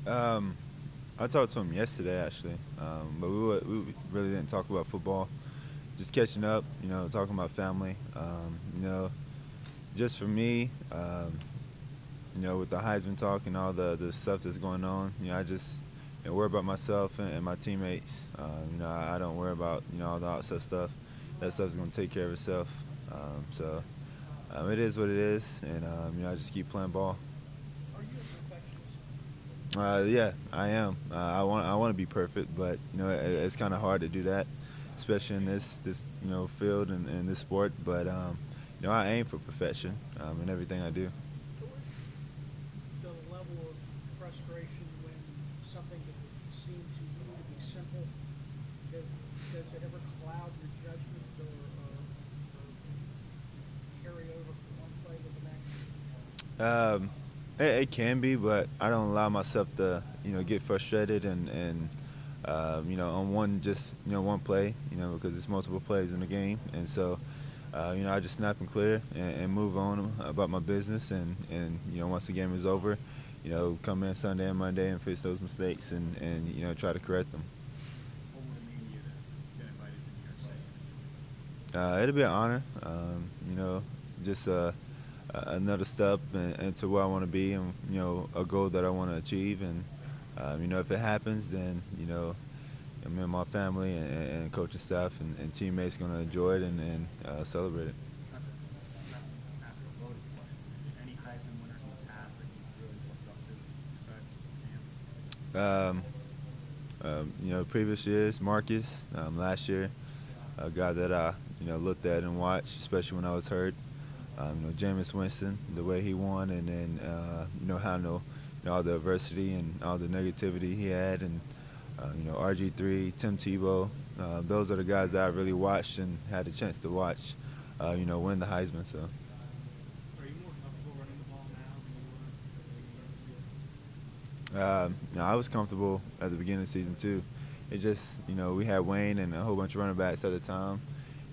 Um, I talked to him yesterday actually, but we really didn't talk about football. Just catching up, talking about family. Just for me, with the Heisman talk and all the stuff that's going on, I just worry about myself and my teammates. I don't worry about all the outside stuff. That stuff's going to take care of itself. It is what it is, and I just keep playing ball. Are you a perfectionist? Yeah, I am. I want to be perfect, but it's kind of hard to do that, especially in this field and this sport. But I aim for perfection in everything I do. What's the level of frustration when something that would seem to you to be simple, does it ever cloud your judgment or carry over from one play to the next? Um, it can be, but I don't allow myself to get frustrated and on one play, because it's multiple plays in the game, and so I just snap and clear and move on about my business, and once the game is over, come in Sunday and Monday and fix those mistakes and try to correct them. What would it mean to you to get invited to New York City? It'll be an honor, just another step into where I want to be, and a goal that I want to achieve, and if it happens, then me and my family and coaching staff and teammates going to enjoy it and celebrate it. Not to not ask a loaded question. Any Heisman winners in the past that you really looked up to besides Cam? Um, Previous years, Marcus, last year, a guy that I looked at and watched, especially when I was hurt. Jameis Winston, the way he won, and then handle all the adversity and all the negativity he had, and RG3, Tim Tebow. Those are the guys that I really watched and had the chance to watch, win the Heisman. So. Are you more comfortable running the ball now than you were at the beginning of the season? I was comfortable at the beginning of the season too. It just, we had Wayne and a whole bunch of running backs at the time,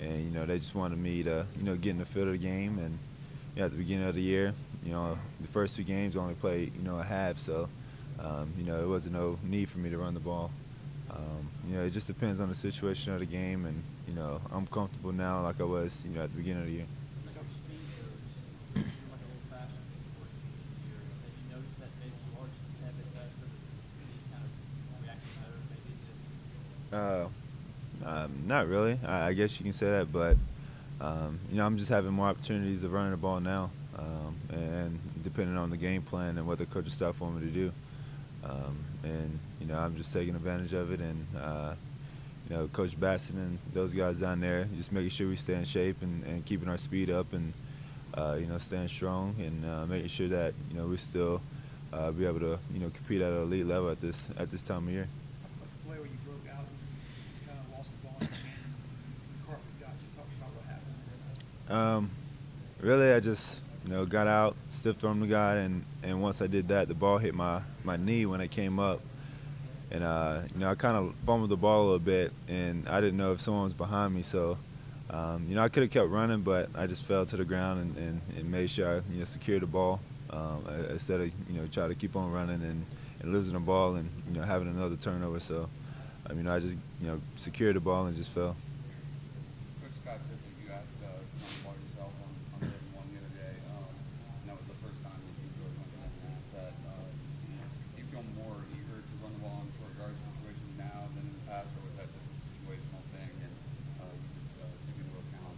and they just wanted me to, get in the field of the game. And at the beginning of the year, the first two games I only played, a half, so it wasn't no need for me to run the ball. It just depends on the situation of the game, and I'm comfortable now like I was, at the beginning of the year. You talk speed, so you seem like a little faster towards the end of the year. Have you noticed that maybe you are just a tad bit faster, but he's kind of reacting better maybe Uh, Not really. I guess you can say that, but I'm just having more opportunities of running the ball now, and depending on the game plan and what the coaching staff want me to do, and I'm just taking advantage of it, and Coach Basson and those guys down there just making sure we stay in shape and keeping our speed up, and staying strong, and making sure that we still be able to compete at an elite level at this time of year. Talk about the play where you broke out and you kind of lost the ball in your hand and the carpet got you. Talk about what happened. Um, Really, I just got out, stiff armed the guy, and once I did that, the ball hit my knee when it came up, and I kind of fumbled the ball a little bit, and I didn't know if someone was behind me, so I could have kept running, but I just fell to the ground and made sure I secured the ball, instead of try to keep on running and losing the ball and having another turnover. So I just secured the ball and just fell. Coach Scott said that you asked to run the ball yourself on third and one the other day. And that was the first time that you really went ahead and asked that. Do you feel more eager to run the ball in short yard situations now than in the past, or was that just a situational thing and you just took into account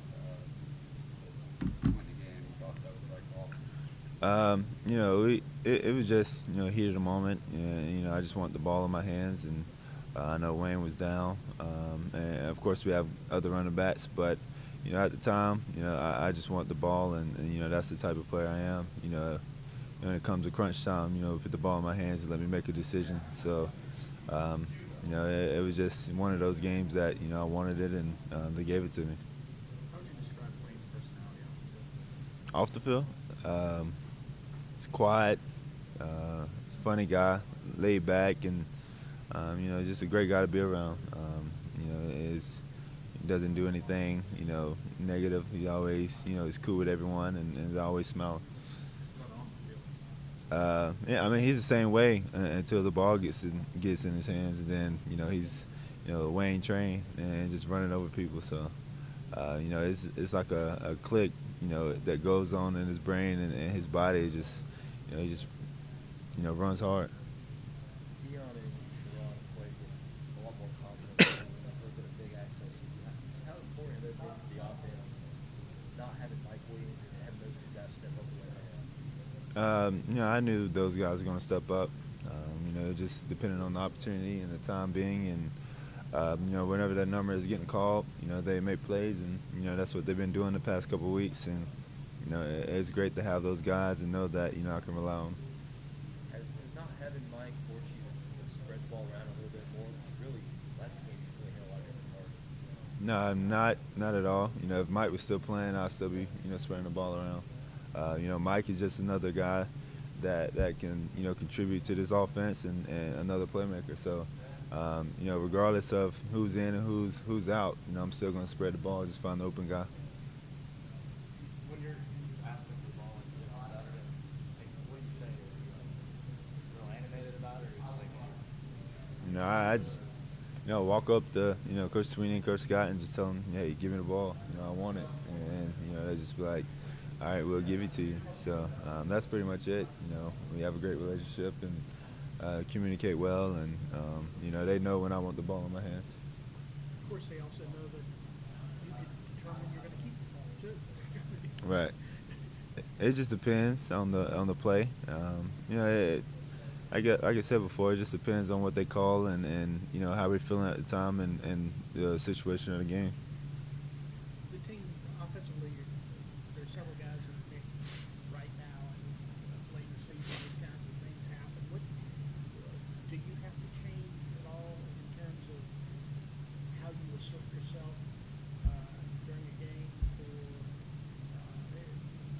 to win the game and thought that was the right call? It was just heat of the moment. I just want the ball in my hands, and I know Wayne was down, and of course we have other running backs, but at the time, I just want the ball, and that's the type of player I am. When it comes to crunch time, put the ball in my hands and let me make a decision. So, it was just one of those games that I wanted it, and they gave it to me. How would you describe Wayne's personality Off the field, it's quiet. It's a funny guy, laid back, and just a great guy to be around. He doesn't do anything negative. He always is cool with everyone, and is always smiling. What about on the field? Yeah, I mean he's the same way until the ball gets in his hands, and then he's Wayne Train and just running over people. So it's like a click that goes on in his brain and his body. Just he just runs hard. Dion and Sharon played with a lot more confidence and a little bit of big assets. Just how important have they been to the offense, not having Mike Williams and having those two guys step up the way they have? I knew those guys were going to step up. Just depending on the opportunity and the time being, and whenever that number is getting called, they make plays, and that's what they've been doing the past couple of weeks. And it's great to have those guys and know that I can rely on them. Has not having Mike forced you to spread the ball around a little bit more? Really, last game you really hit a lot of different targets. No, I'm not at all. If Mike was still playing, I'd still be spreading the ball around. Mike is just another guy that can contribute to this offense and another playmaker. So regardless of who's in and who's out, I'm still going to spread the ball, just find the open guy. When you're asking for the ball on Saturday, what do you say? Are you real animated about it, or are you just like, I just walk up to Coach Sweeney and Coach Scott and just tell them, hey, give me the ball. I want it, and they just be like, all right, we'll give it to you. So that's pretty much it. We have a great relationship and communicate well, and they know when I want the ball in my hands. Of course, they also know that you can determine you're going to keep the ball too. Right. It just depends on the play. Like I said before, it just depends on what they call and how we're feeling at the time and the situation of the game. The team offensively, there's several guys in the mix right now, and it's late in the season. These kinds of things happen. What do you have to change at all in terms of how you assert yourself during a game, or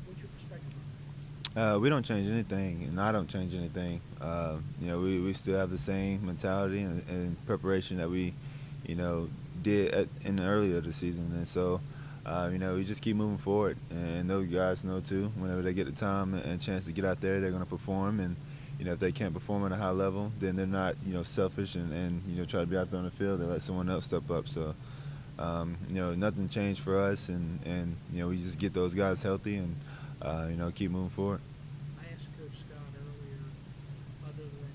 what's your perspective on that? We don't change anything, and I don't change anything. We still have the same mentality and preparation that we, did in the earlier of the season, and so, we just keep moving forward. And those guys know too. Whenever they get the time and chance to get out there, they're going to perform. And if they can't perform at a high level, then they're not selfish and try to be out there on the field. They let someone else step up. So, nothing changed for us, and we just get those guys healthy and keep moving forward. I asked Coach Scott earlier, other than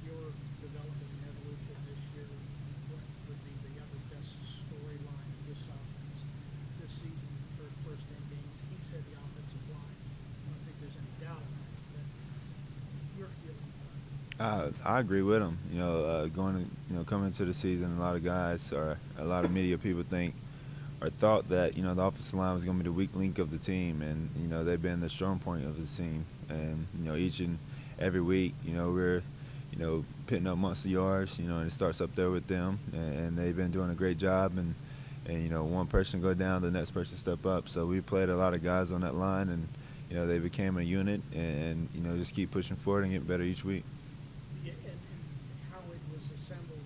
your development and evolution this year, what would be the other best storyline of this offense this season for first 10 games? He said the offensive line. I don't think there's any doubt on that, but your feeling about it. I agree with him. Coming into the season, a lot of guys or a lot of media people thought that the offensive line was going to be the weak link of the team, and they've been the strong point of the team. And each and every week, we're pitting up months of yards, and it starts up there with them, and they've been doing a great job. And one person go down, the next person step up. So we played a lot of guys on that line, and they became a unit, and just keep pushing forward and get better each week. Yeah, and how it was assembled,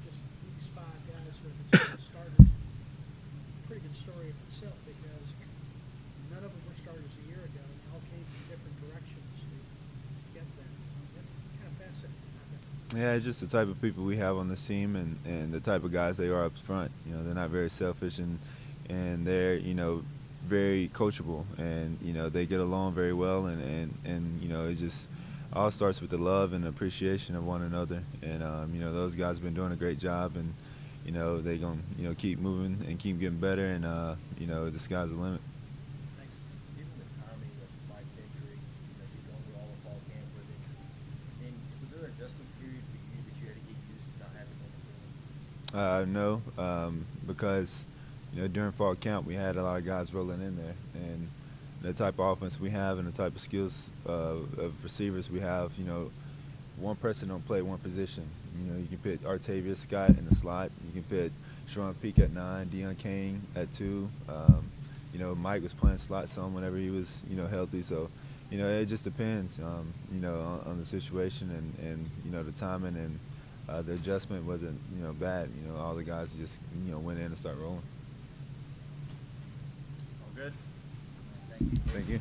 just these 5 guys who are the starters, pretty good story of itself, because none of them were starters a year ago, and they all came from different directions to get there. That's kind of fascinating, I think. Yeah, it's just the type of people we have on the team, and the type of guys they are up front. They're not very selfish, and they're very coachable, and they get along very well, and it just all starts with the love and appreciation of one another. And those guys have been doing a great job, and they're gonna keep moving and keep getting better, and the sky's the limit. Thanks. Given the timing of Mike's injury, you going through all of fall camp with injury, and was there an adjustment period for you that you had to get used to not having him on the field? No, because during fall camp we had a lot of guys rolling in there, and the type of offense we have and the type of skills of receivers we have, one person don't play one position. You can put Artavius Scott in the slot. You can put Sharon Peak at 9, Deion Kane at 2. Mike was playing slot some whenever he was, healthy. So, it just depends, on the situation and the timing, and the adjustment wasn't, bad. All the guys just, went in and started rolling. All good? Thank you.